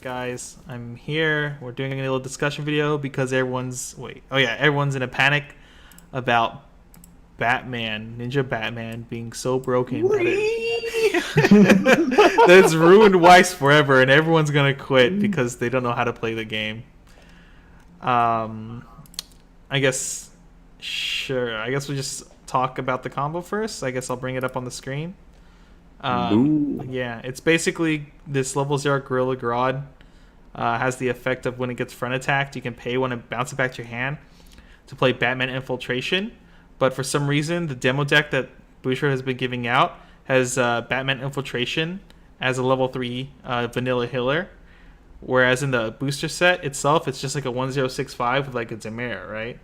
guys, I'm here. We're doing a little discussion video because everyone's in a panic about Ninja Batman being so broken that that it's ruined Weiss forever, and everyone's gonna quit because they don't know how to play the game. I guess, sure. I guess we just talk about the combo first. I guess I'll bring it up on the screen. Yeah, it's basically this level 0 Gorilla Grodd has the effect of when it gets front attacked, you can pay one and bounce it back to your hand to play Batman Infiltration. But for some reason, the demo deck that Boucher has been giving out has Batman Infiltration as a level 3 vanilla healer. Whereas in the booster set itself, it's just like a 1065 with like a Demare, right?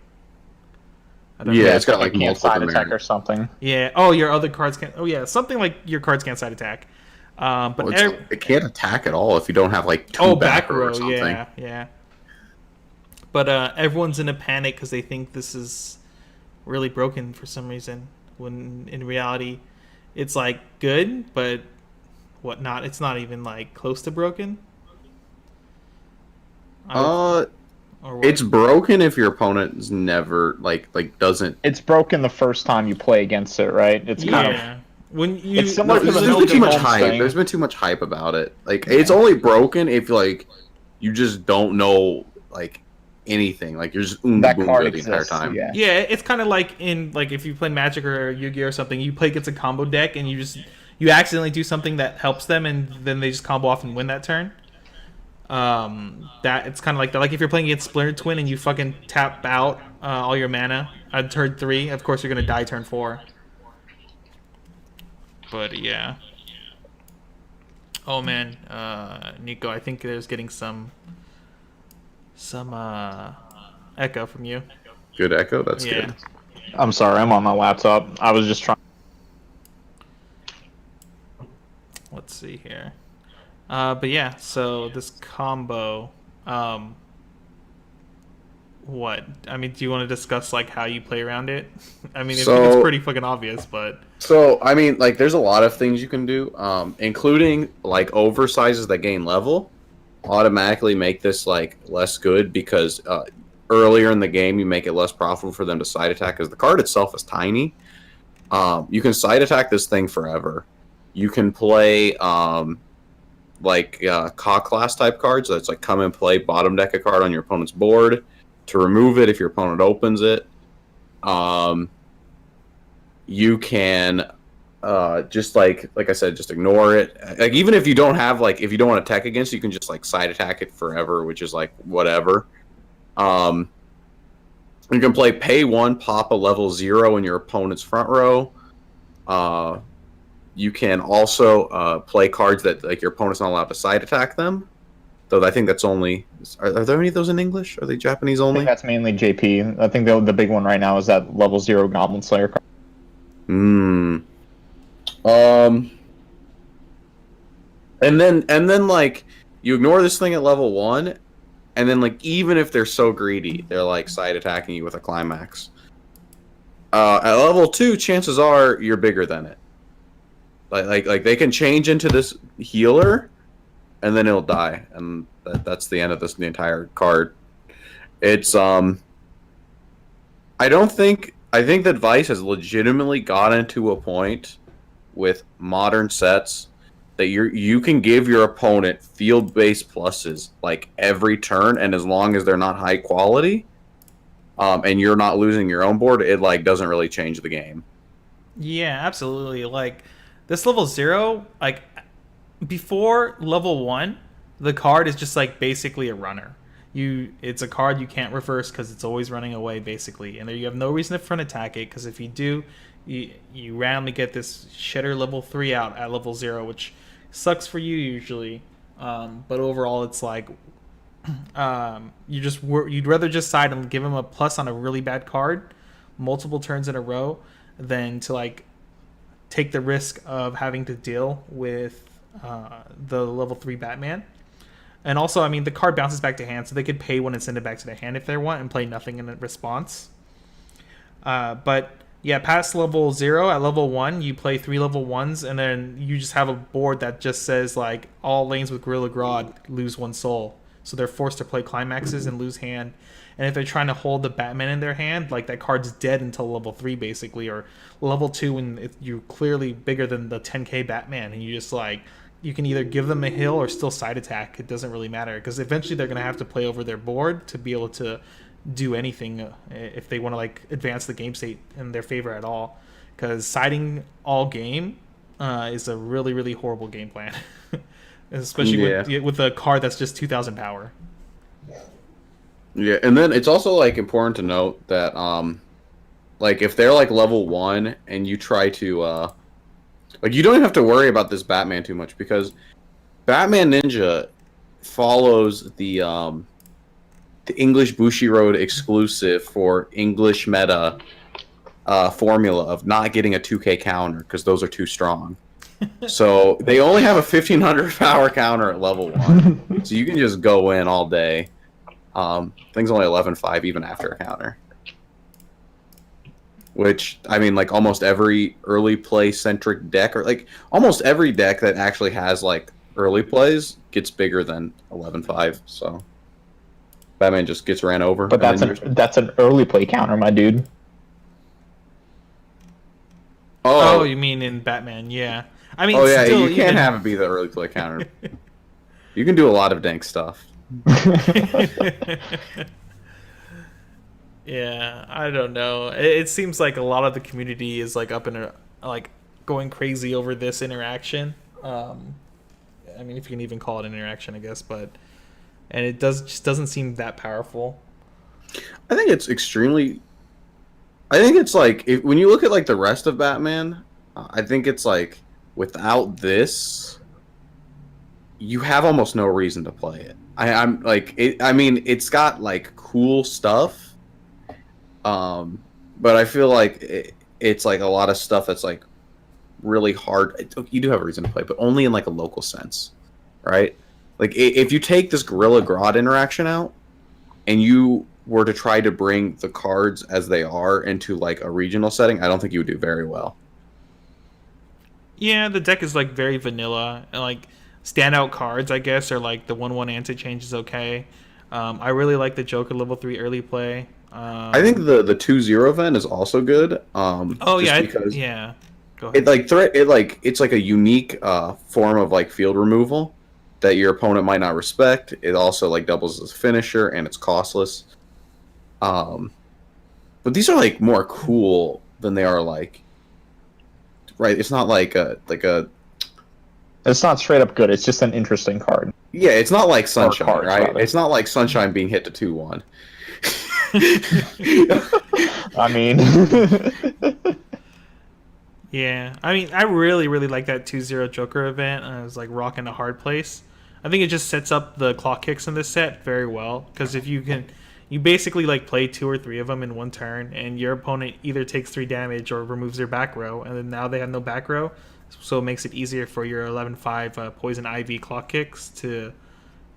Yeah, it's got like can't multiple side attack Demare. or something. Yeah. Oh, your other cards can't. Oh, yeah. Something like your cards can't side attack. But Well, it can't attack at all if you don't have like two back row row. or something. Yeah, yeah. But everyone's in a panic because they think this is really broken for some reason. When in reality, it's like good, but whatnot. It's not even like close to broken. It's broken if your opponent's never doesn't. It's broken the first time you play against it, right? It's kind of when you. It's similar to the There's been too much Holmes hype. thing. There's been too much hype about it. Like it's only broken if like you just don't know like anything. Like you're just that boom card the entire exists. time. Yeah. Yeah, it's kind of like in like if you play Magic or Yu-Gi-Oh or something, you play against a combo deck and you accidentally do something that helps them, and then they just combo off and win that turn. That it's kind of like that. Like if you're playing against Splinter Twin and you fucking tap out all your mana at turn 3, of course you're gonna die turn 4. But yeah. Oh man, Nico, I think there's getting some echo from you. Good echo. That's Yeah. good. I'm sorry, I'm on my laptop. I was just trying. Let's see here. But yeah, so this combo, what? I mean, do you want to discuss like how you play around it? I mean, I think it's pretty fucking obvious, but So I mean, like, there's a lot of things you can do, including like oversizes that gain level, automatically make this like less good because earlier in the game you make it less profitable for them to side attack because the card itself is tiny. You can side attack this thing forever. You can play Ka class type cards. That's like come and play bottom deck a card on your opponent's board to remove it if your opponent opens it. You can just like I said, just ignore it. Like even if you don't have if you don't want to attack against it, you can just like side attack it forever, which is like whatever. You can play pay 1, pop a level 0 in your opponent's front row. You can also play cards that like your opponent's not allowed to side attack them. Though I think that's only. Are there any of those in English? Are they Japanese I only? think that's mainly JP. I think the big one right now is that level 0 Goblin Slayer card. And then like you ignore this thing at level 1, and then like even if they're so greedy, they're like side attacking you with a climax. At level 2, chances are you're bigger than it. Like they can change into this healer, and then it'll die, and that's the end of the entire card. It's I think that Weiss has legitimately gotten to a point with modern sets that you can give your opponent field-based pluses like every turn, and as long as they're not high quality, and you're not losing your own board, it like doesn't really change the game. yeah, absolutely. Like this level 0, like before level 1, the card is just like basically a runner. It's a card you can't reverse because it's always running away basically, and you have no reason to front attack it because if you do, you randomly get this shitter level 3 out at level 0, which sucks for you usually. But overall, it's like you'd rather just side and give him a plus on a really bad card multiple turns in a row than to like take the risk of having to deal with the level 3 Batman. And also, I mean, the card bounces back to hand, so they could pay one and send it back to their hand if they want and play nothing in response. But Yeah, past level 0, at level 1, you play 3 level 1s, and then you just have a board that just says, like, all lanes with Gorilla Grodd lose 1 soul. So they're forced to play climaxes and lose hand. And if they're trying to hold the Batman in their hand, like, that card's dead until level 3, basically, or level 2 when you're clearly bigger than the 10k Batman, and you just, like, you can either give them a heal or still side attack. It doesn't really matter, because eventually they're going to have to play over their board to be able to do anything if they want to like advance the game state in their favor at all, because siding all game is a really horrible game plan. Especially with a card that's just 2000 power. Yeah, and then it's also like important to note that like if they're like level 1 and you try to like you don't even have to worry about this Batman too much, because Batman Ninja follows the English Bushiroad exclusive for English meta formula of not getting a 2k counter, because those are too strong. So they only have a 1500 power counter at level 1. So you can just go in all day. Thing's only 11.5 even after a counter. Which, I mean, like almost every early play centric deck, or like almost every deck that actually has like early plays gets bigger than 11.5, so Batman just gets ran over. But that's an early play counter, my dude. Oh, you mean in Batman? Yeah. I mean, oh yeah, still, you can't have it be the early play counter. You can do a lot of dank stuff. Yeah, I don't know. It seems like a lot of the community is like up in a like going crazy over this interaction. I mean, if you can even call it an interaction, I guess, but. And it just doesn't seem that powerful. I think it's extremely. I think it's like when you look at like the rest of Batman, I think it's like without this, you have almost no reason to play it. I'm like it. I mean, it's got like cool stuff, but I feel like it's like a lot of stuff that's like really hard. You do have a reason to play, but only in like a local sense, right? Like, if you take this Gorilla Grodd interaction out, and you were to try to bring the cards as they are into, like, a regional setting, I don't think you would do very well. Yeah, the deck is, like, very vanilla. And, like, standout cards, I guess, are, like, the 1/1 anti-change is okay. I really like the Joker level 3 early play. I think the 2-0 event is also good. Oh, yeah. Because yeah. Go ahead. It's, like, a unique form of, like, field removal that your opponent might not respect. It also like doubles as a finisher, and it's costless. But these are like more cool than they are like. Right? It's not like a. It's not straight up good. It's just an interesting card. Yeah, it's not like Sunshine, cards, right? rather. It's not like Sunshine being hit to 2-1. I mean. Yeah, I mean, I really like that 2-0 Joker event. I was like rocking a hard place. I think it just sets up the clock kicks in this set very well, because if you basically like play 2 or 3 of them in one turn, and your opponent either takes 3 damage or removes their back row, and then now they have no back row, so it makes it easier for your 11/5 Poison Ivy clock kicks to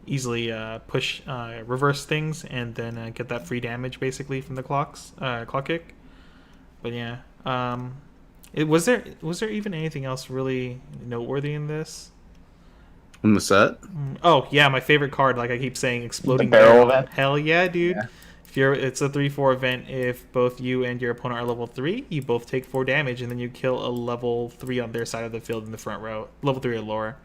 easily push reverse things, and then get that free damage basically from the clock kick. But yeah. Was there even anything else really noteworthy in this? In the set? Oh yeah, my favorite card. Like I keep saying, exploding The barrel event. Hell yeah, dude! Yeah. It's a 3/4 event. If both you and your opponent are level 3, you both take 4 damage, and then you kill a level 3 on their side of the field in the front row. Level 3 or lower.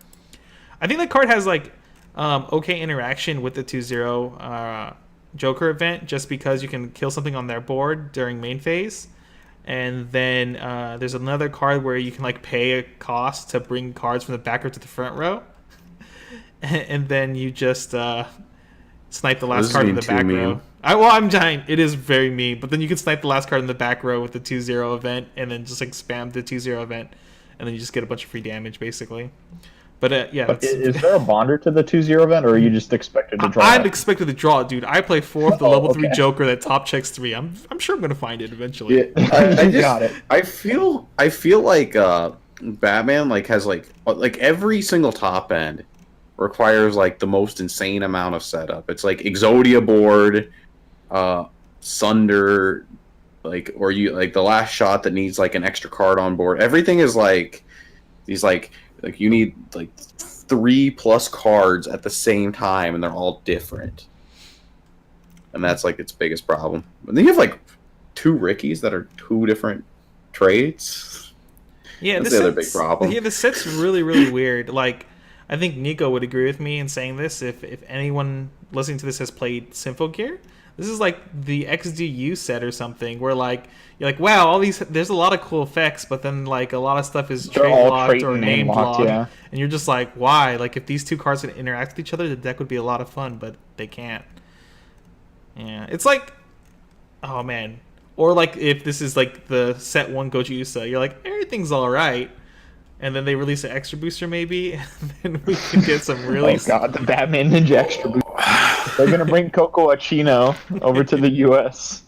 I think that card has like okay interaction with the 2-0 Joker event, just because you can kill something on their board during main phase. And then there's another card where you can like pay a cost to bring cards from the back row to the front row, and then you just snipe the last card in the back row. I'm dying. It is very mean, but then you can snipe the last card in the back row with the 2-0 event, and then just like spam the 2-0 event, and then you just get a bunch of free damage basically. But yeah. But is there a bonder to the 2-0 event, or are you just expected to draw? I'm expected to draw, dude. I play 4 of the level 3 okay. Joker that top checks 3. I'm sure I'm gonna find it eventually. Yeah, I just, got it. I feel like Batman like has like every single top end requires like the most insane amount of setup. It's like Exodia board, Sunder, or you like the last shot that needs like an extra card on board. Everything is like these like you need like 3+ cards at the same time, and they're all different. And that's like its biggest problem. And then you have like 2 Rickies that are 2 different traits. Yeah, that's the other big problem. Yeah, the set's really, really weird. Like, I think Nico would agree with me in saying this. If anyone listening to this has played Symphogear, this is like the XDU set or something, where like you're like, wow, there's a lot of cool effects, but then like a lot of stuff is trait locked or name locked, yeah. And you're just like, why? Like if these 2 cards can interact with each other, the deck would be a lot of fun, but they can't. Yeah, it's like, oh man, or like if this is like the set 1 Goji Usa, you're like everything's all right, and then they release an extra booster maybe, and then we can get some really. Oh god, the Batman Ninja extra booster. They're gonna bring Coco Achino over to the U.S.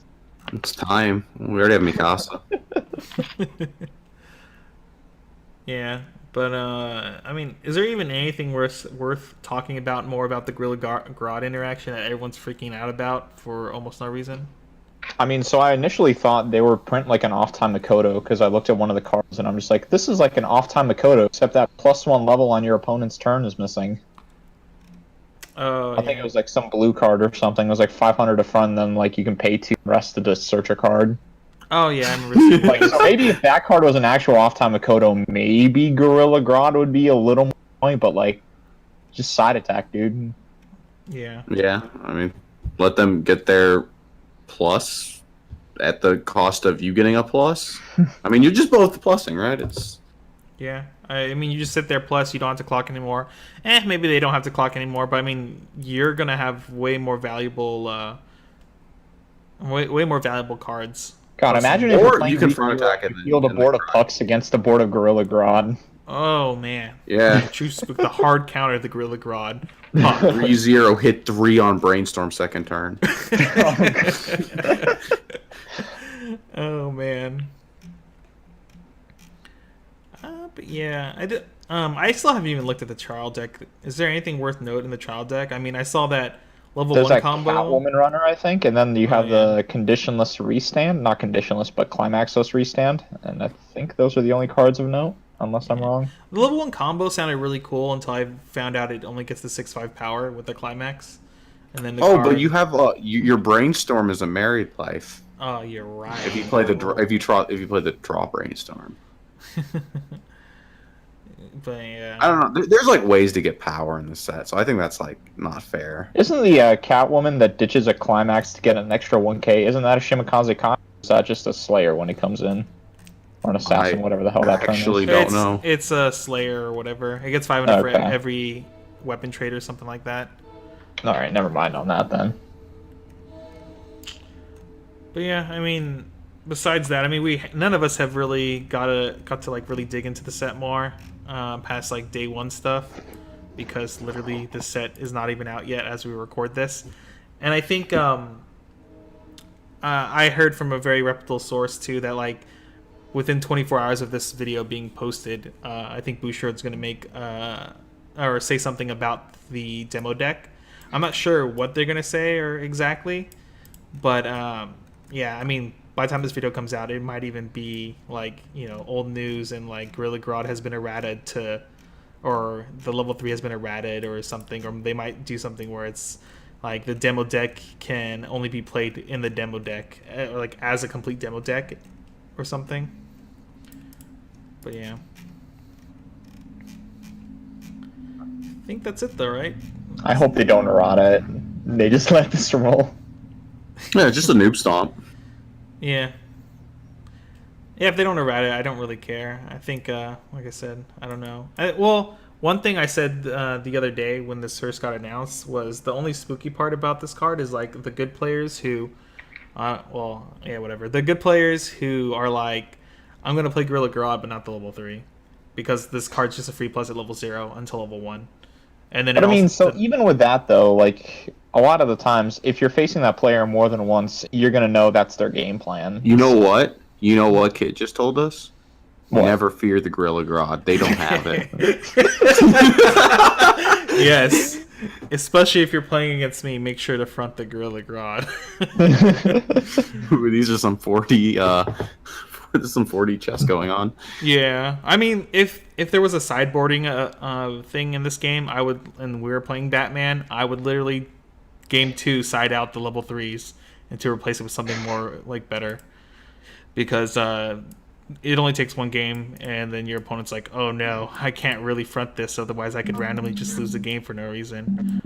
It's time. We already have Mikasa. Yeah, but I mean, is there even anything worth talking about more about the Gorilla Grodd interaction that everyone's freaking out about for almost no reason? I mean, so I initially thought they were print like an off-time Makoto because I looked at one of the cards and I'm just like, this is like an off-time Makoto, except that +1 level on your opponent's turn is missing. I think it was like some blue card or something. It was like 500 to front, then like you can pay 2 rest to just search a card. Oh yeah, I remember. Like, so maybe if that card was an actual off-time Makoto, maybe Gorilla Grodd would be a little more point, but like, just side attack, dude. Yeah. Yeah, I mean, let them get their plus at the cost of you getting a plus. I mean, you're just both plussing, right? It's Yeah. I mean, you just sit there, plus you don't have to clock anymore. Maybe they don't have to clock anymore, but I mean, you're going to have way more valuable cards. God, imagine if you can front attack it. Field a board of pucks against a board of Gorilla Grodd. Oh, man. Yeah. The hard counter, the Gorilla Grodd. 3-0, hit 3 on Brainstorm second turn. Oh, man. But yeah, I still haven't even looked at the trial deck. Is there anything worth note in the trial deck? I mean, I saw that level There's 1 that combo. Catwoman runner, I think, and then you have the conditionless restand, not conditionless, but climaxless restand, and I think those are the only cards of note, unless I'm wrong. The level 1 combo sounded really cool until I found out it only gets the 6/5 power with the climax, and then but you have your Brainstorm is a married life. Oh, you're right. If you play the draw Brainstorm. But yeah, I don't know. There's like ways to get power in the set, so I think that's like not fair. Isn't the Catwoman that ditches a climax to get an extra 1k, isn't that a Shimikaze Kai? Or is that just a Slayer when he comes in? Or an Assassin, whatever the hell that term is? Actually don't know. It's a Slayer or whatever. It gets 500 for every weapon trait or something like that. Alright, never mind on that then. But yeah, I mean, besides that, I mean, none of us have really got to like really dig into the set more past like day 1 stuff, because literally the set is not even out yet as we record this. And I think I heard from a very reputable source too that like within 24 hours of this video being posted, I think Bouchard's going to make or say something about the demo deck. I'm not sure what they're going to say or exactly, but yeah, I mean, by the time this video comes out, it might even be like, you know, old news, and like Gorilla Grodd has been errated to, or the level 3 has been errated or something, or they might do something where it's like the demo deck can only be played in the demo deck, or like as a complete demo deck or something. But yeah, I think that's it though, right? I hope they don't errata it. They just let this roll. Yeah, just a noob stomp. Yeah. Yeah, if they don't errata it, I don't really care. I think, like I said, I don't know. Well, one thing I said the other day when this first got announced was the only spooky part about this card is like the good players who, well, yeah, whatever. The good players who are like, I'm going to play Gorilla Grodd, but not the level 3. Because this card's just a free plus at level 0 until level 1. And then but I mean, so even with that though, like, a lot of the times, if you're facing that player more than once, you're going to know that's their game plan. You know what? You know what Kit just told us? What? Never fear the Gorilla Grodd. They don't have it. Yes. Especially if you're playing against me, make sure to front the Gorilla Grodd. These are some 40 there's some 40 chess going on. Yeah, I mean, if there was a sideboarding thing in this game, I would, and we were playing Batman, I would literally game 2 side out the level 3s and to replace it with something more like better, because it only takes one game, and then your opponent's like, oh no, I can't really front this, otherwise I could randomly just lose the game for no reason.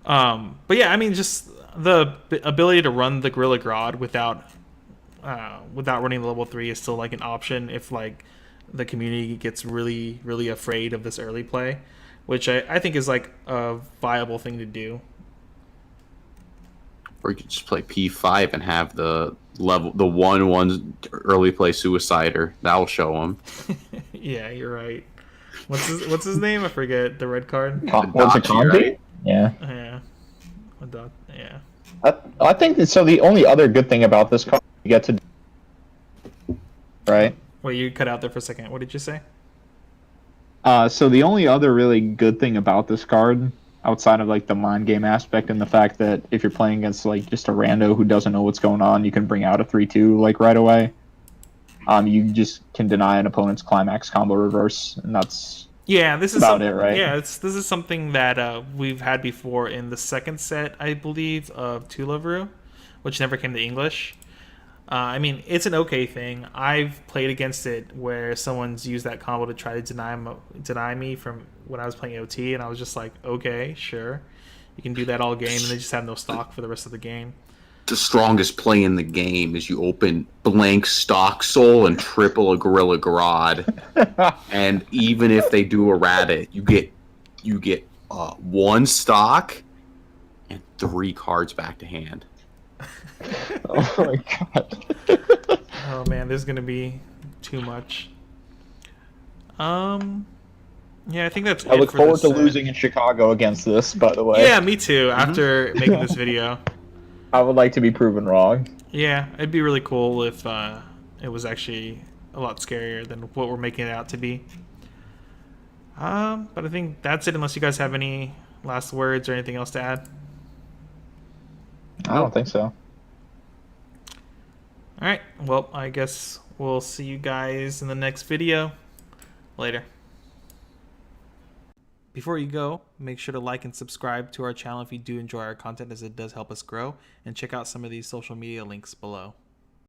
But yeah, I mean, just the ability to run the Gorilla Grodd without running the level 3 is still like an option if like the community gets really afraid of this early play, which I think is like a viable thing to do. Or you could just play P5 and have the 1/1 early play Suicider. That'll show him. Yeah, you're right. What's his name? I forget. The red card. What's it, Dachi, Conti? right? Yeah. Yeah. Yeah. I think that, so. The only other good thing about this card you get to, right? Wait, you cut out there for a second. What did you say? So the only other really good thing about this card, outside of like the mind game aspect and the fact that if you're playing against like just a rando who doesn't know what's going on, you can bring out a 3/2 like right away. You just can deny an opponent's climax combo reverse, and that's This is about it, right? Yeah, this is something that we've had before in the second set, I believe, of Tulavru, which never came to English. I mean, it's an okay thing. I've played against it where someone's used that combo to try to deny me from when I was playing OT, and I was just like, okay, sure. You can do that all game, and they just have no stock for the rest of the game. The strongest play in the game is you open blank stock soul and triple a Gorilla Grodd, and even if they do errata it, you get 1 stock and 3 cards back to hand. Oh my god. Oh man, there's gonna be too much. Yeah, I think that's I it look for forward this to set. losing in Chicago against this, by the way. Yeah, me too. After making this video. I would like to be proven wrong. Yeah, it'd be really cool if it was actually a lot scarier than what we're making it out to be. But I think that's it, unless you guys have any last words or anything else to add. I don't think so. Alright, well, I guess we'll see you guys in the next video. Later. Before you go, make sure to like and subscribe to our channel if you do enjoy our content, as it does help us grow, and check out some of these social media links below.